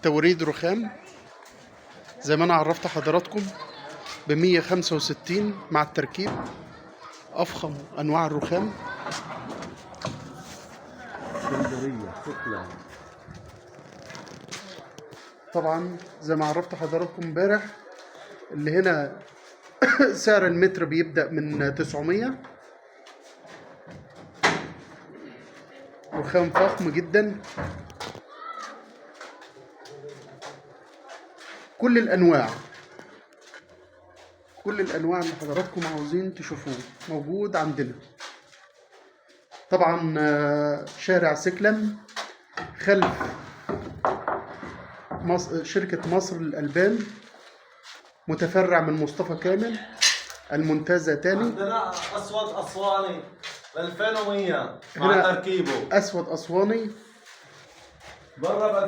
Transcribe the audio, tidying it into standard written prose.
توريد رخام زي ما انا عرفت حضراتكم ب165 مع التركيب. افخم انواع الرخام. اسكندريه شكرا. طبعا زي ما عرفت حضراتكم امبارح اللي هنا سعر المتر بيبدأ من 900. رخام فخم جدا، كل الانواع اللي حضراتكم عاوزين تشوفوه موجود عندنا. طبعا شارع سكلم خلف شركة مصر للألبان، متفرع من مصطفى كامل، المنتزه تاني. عندنا اسود اسواني ب 2100 هنا مع تركيبه. اسود اسواني بره ب